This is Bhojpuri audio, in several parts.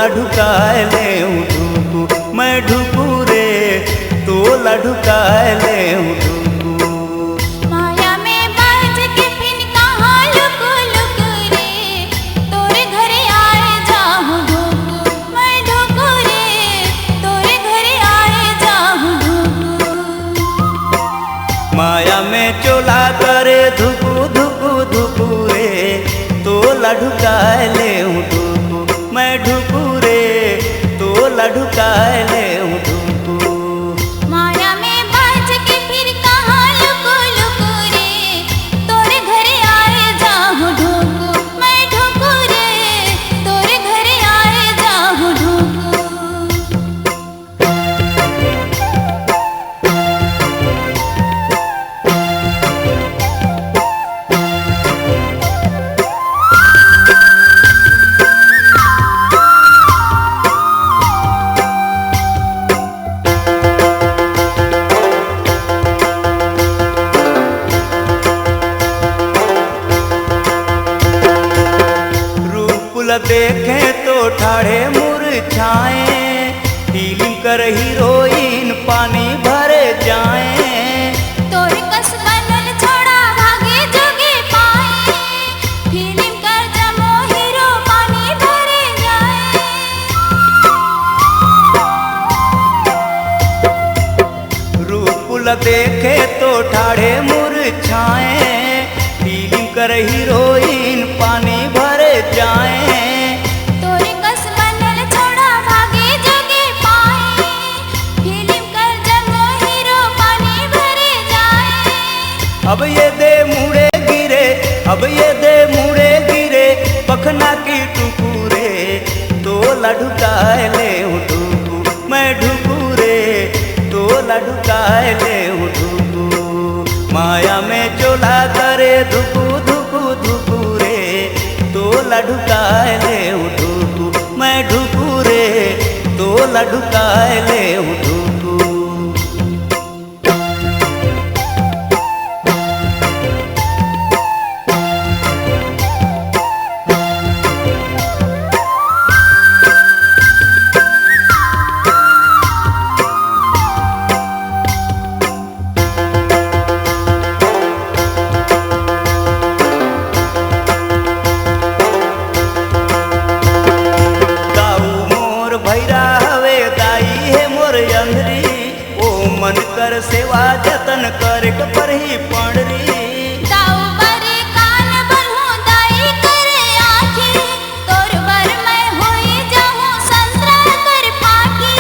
ढुकाए ले ढुकू मैं ढुकू रे तोला ढुकाए ले ढुकू। माया में बाज के फिर कहाँ लुक लुक रे तोरे घरे आए जाहूँ ढुकू मैं ढुकू रे तोरे घरे आए जाहूँ ढुकू। माया में चोला करे धुकू धुकू धुकू रे तोला ढुकाए ले ढुकू मैं ढुकू रे तोला ढुकाए ले ढुकू। माया में बाज के फिर कहाँ लुक लुक रे तोरे घरे आए जाहूँ ढुकू मैं ढुकू रे तोरे घरे आए जाहूँ ढुकू। देखे तो ठाढ़े मुरझाए फीलिंग कर हीरोइन पानी भरे जाए। तोर कस बनल छोड़ा भागे जोगे पाए फीलिंग कर जमो हीरो पानी भरे जाए। रूपुल देखे तो ठाढ़े मुरझाए फीलिंग कर हीरोइन पानी भरे जाए। अब ये दे मुड़े गिरे अब ये दे मुड़े गिरे पखना की टुकुरे तोला ढुकाए ले ढुकू मैं ढुकू रे तोला ढुकाए ले ढुकू। माया में चोला करे धुकू धुकू धुकू रे तोला ढुकाए ले ढुकू मैं ढुकू रे तोला ढुकाए ले ढुकू। मन कर सेवा जतन कर पर ही पड़री दाऊ बरे कान बनहु दाई करे आँखी तोर बर मैं होई जाहूँ संतरा कर फाकी।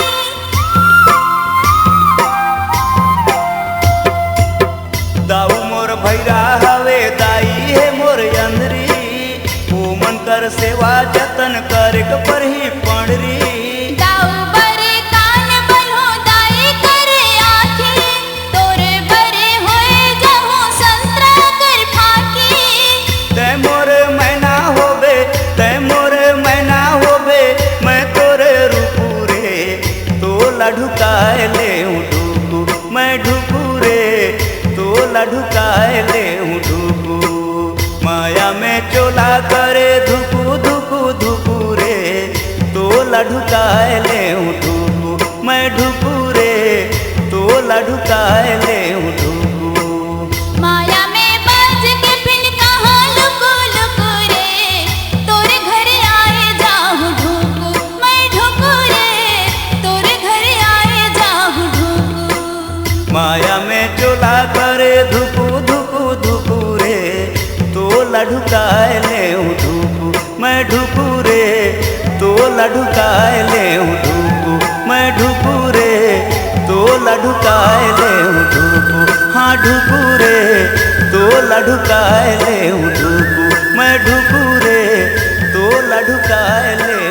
दाऊ मोर भैरा हवे दाई है मोर अंधरी ओ मन कर सेवा जतन कर पर ही पड़री। ढुकाए ले ढुकू मैं ढुकू रे तोला ढुकाए ले ढुकू। माया में चोला करे धुकू धुकू धुकू रे तोला ढुकाए ले ढुकू मैं ढुकू रे तोला ढुकाए ले ढुकू। माया में बाज के फिर कहाँ लुक लुक रे तोरे घरे आए जाहूँ ढुकू मैं ढुकू रे तोरे घरे आए जाहूँ ढुकू। माया में चोला करे धुकू धुकू धुकू रे तोला ढुकाए ले ढुकू मैं ढुकू रे तोला ढुकाए ले ढुकू मैं ढुकू रे तोला ढुकाए ले ढुकू। हाँ ढुकू रे तोला ढुकाए ले ढुकू मैं ढुकू रे तोला ढुकाए ले